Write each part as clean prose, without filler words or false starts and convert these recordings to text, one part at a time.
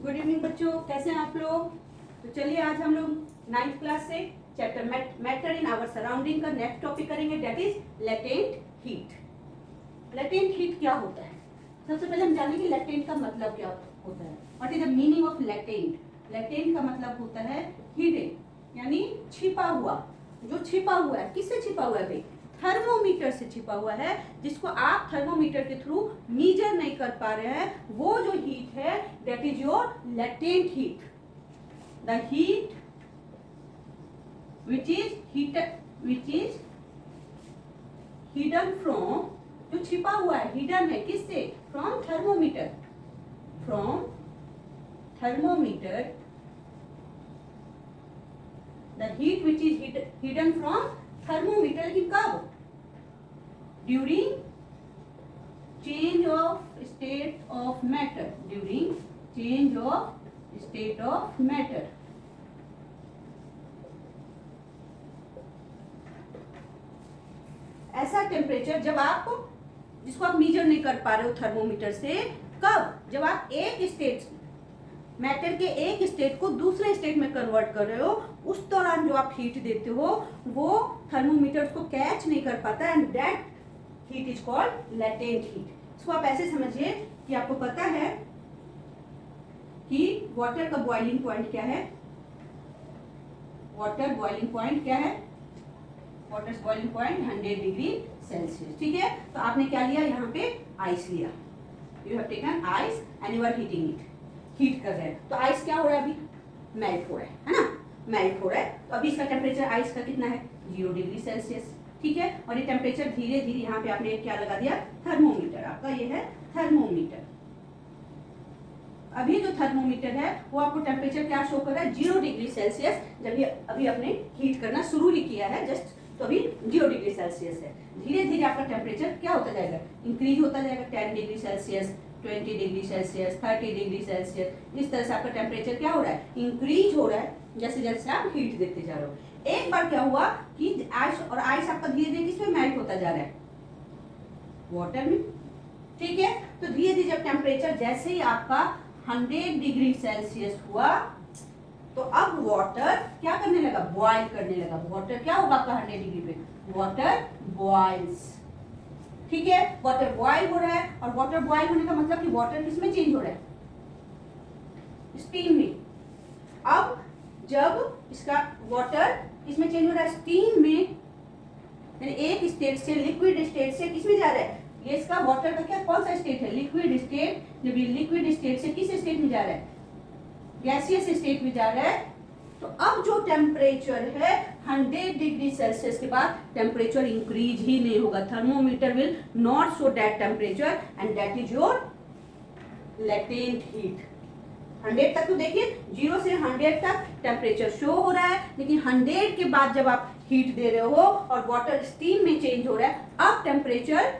Good evening बच्चों, कैसे हैं आप लोग। तो चलिए आज हम लोग 9th क्लास से chapter matter in our surrounding का नेक्स्ट टॉपिक करेंगे, that is latent heat. Latent heat क्या होता है? सबसे पहले हम जानेंगे लेटेंट का मतलब क्या होता है। What is the meaning of latent. Latent का मतलब होता है हिडन, यानी छिपा हुआ। जो छिपा हुआ है, किससे छिपा हुआ है भाई? थर्मोमीटर से छिपा हुआ है, जिसको आप थर्मोमीटर के थ्रू मीजर नहीं कर पा रहे हैं। वो जो हीट है that is your latent heat. The heat which is hidden from, जो छिपा हुआ है, हिडन है किससे? From thermometer. From thermometer the heat which is hidden from thermometer. लेकिन कब? During change of state of matter. During change of state of matter. ऐसा temperature जब आप, जिसको आप मीजर नहीं कर पा रहे हो थर्मोमीटर से, कब? जब आप एक स्टेट, मैटर के एक स्टेट को दूसरे स्टेट में कन्वर्ट कर रहे हो, उस दौरान जो आप हीट देते हो वो थर्मोमीटर को कैच नहीं कर पाता, and that heat is called latent heat. इसको आप ऐसे समझिए कि आपको पता है कि वाटर का बॉइलिंग पॉइंट क्या है। वाटर बॉइलिंग पॉइंट क्या है? Water boiling point 100 degree Celsius. ठीक है, तो आपने क्या लिया? यहाँ पे आइस लिया। You have taken ice and you are heating it. Heat कर रहे हैं तो आइस क्या हो रहा है? अभी मेल्ट हो रहा है ना, मेल्ट हो रहा है। तो अभी इसका टेम्परेचर आइस का कितना है? 0 डिग्री सेल्सियस। ठीक है, और ये टेम्परेचर धीरे धीरे, यहाँ पे आपने क्या लगा दिया? थर्मोमीटर। आपका ये है थर्मोमीटर। अभी जो थर्मोमीटर है वो आपको टेम्परेचर क्या शो कर रहा है? 0 डिग्री सेल्सियस। जब ये अभी आपने हीट करना शुरू ही किया है जस्ट, तो अभी 0 डिग्री सेल्सियस है। धीरे धीरे आपका टेम्परेचर क्या होता जाएगा? इंक्रीज होता जाएगा। 10 degree Celsius, 20 degree Celsius, 30 degree Celsius. इस तरह से आपका टेम्परेचर क्या हो रहा है? इंक्रीज हो रहा है जैसे जैसे आप हीट देते जा रहे हो। एक बार क्या हुआ कि आइस, और आइस आपका धीरे धीरे किसमें मेल्ट होता जा रहा है? वाटर में। ठीक है, तो धीरे धीरे जब टेम्परेचर जैसे ही आपका 100 डिग्री सेल्सियस हुआ, तो अब वाटर क्या करने लगा? बॉयल करने लगा। वाटर क्या होगा आपका 100 डिग्री पे? Water boils. ठीक है, वाटर बॉयल हो रहा है, और वाटर बॉयल होने का मतलब कि वाटर किसमें चेंज हो रहा है? स्टीम में। अब जब इसका वाटर किसमें चेंज हो रहा है? स्टीम में। यानी एक स्टेट से, लिक्विड स्टेट से किसमें जा रहा है? ये इसका वाटर का क्या, कौन सा स्टेट है? Liquid state. जब ये लिक्विड स्टेट से किस स्टेट में जा रहा है? गैसियस स्टेट में जा रहा है। तो अब जो टेम्परेचर है 100 डिग्री सेल्सियस के बाद टेम्परेचर इंक्रीज ही नहीं होगा। Thermometer will not show that temperature, and that is your latent heat. 100 तक तो देखिए, 0 से 100 तक टेम्परेचर शो हो रहा है, लेकिन 100 के बाद जब आप हीट दे रहे हो और वाटर स्टीम में चेंज हो रहा है, अब टेम्परेचर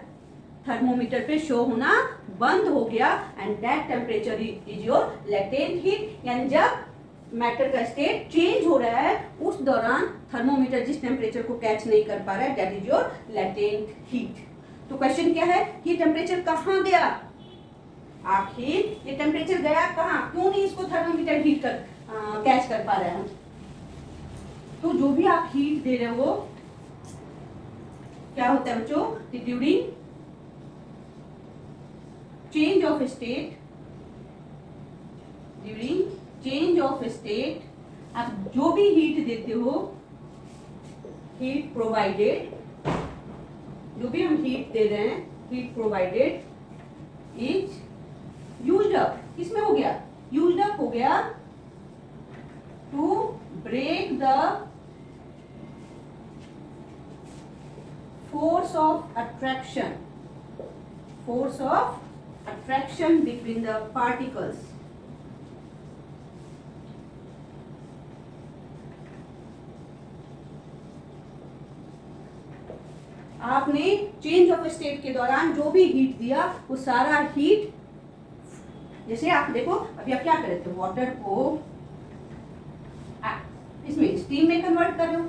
थर्मोमीटर पे शो होना बंद हो गया, and that temperature is your latent heat. यानी जब मैटर का स्टेट चेंज हो रहा है, उस दौरान थर्मोमीटर जिस टेम्परेचर को कैच नहीं कर पा रहा है, that is your latent heat. तो क्वेश्चन क्या है? ये टेम्परेचर कहाँ गया? आखिर ये टेम्परेचर गया कहाँ? क्यों नहीं इसको थर्मोमीटर हीट कर कैच कर पा रहे हैं? तो जो भी आप हीट दे रहे हो, क्या होता है बच्चों? During change of state, during change of state, आप जो भी हीट देते हो, हीट प्रोवाइडेड, जो भी हम हीट दे रहे हैं, heat provided is used up. किसमें हो गया? यूज्ड अप हो गया to break the force of attraction, force of attraction between the particles। आपने चेंज ऑफ स्टेट के दौरान जो भी हीट दिया, वो सारा हीट, जैसे आप देखो अभी आप क्या कर रहे थे? वाटर को इसमें स्टीम में कन्वर्ट कर रहे हो,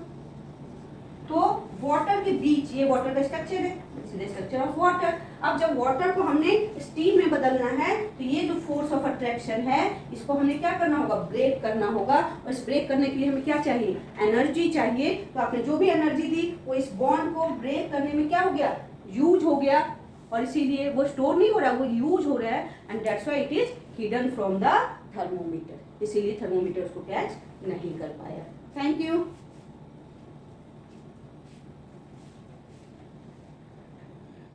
तो वाटर के बीच, ये वाटर का स्ट्रक्चर है, स्ट्रक्चर ऑफ वाटर। अब जब वाटर को हमने स्टीम में बदलना है तो ये जो फोर्स ऑफ अट्रैक्शन है इसको हमने क्या करना होगा, ब्रेक करना होगा। और इस ब्रेक करने के लिए हमें क्या चाहिए, एनर्जी चाहिए। तो आपने जो भी एनर्जी दी वो इस बॉन्ड को ब्रेक करने में क्या हो गया, यूज हो गया, और इसीलिए वो स्टोर नहीं हो रहा, वो यूज हो रहा है, and that's why it is hidden from the thermometer. इसीलिए थर्मोमीटर उसको कैच नहीं कर पाया। Thank you.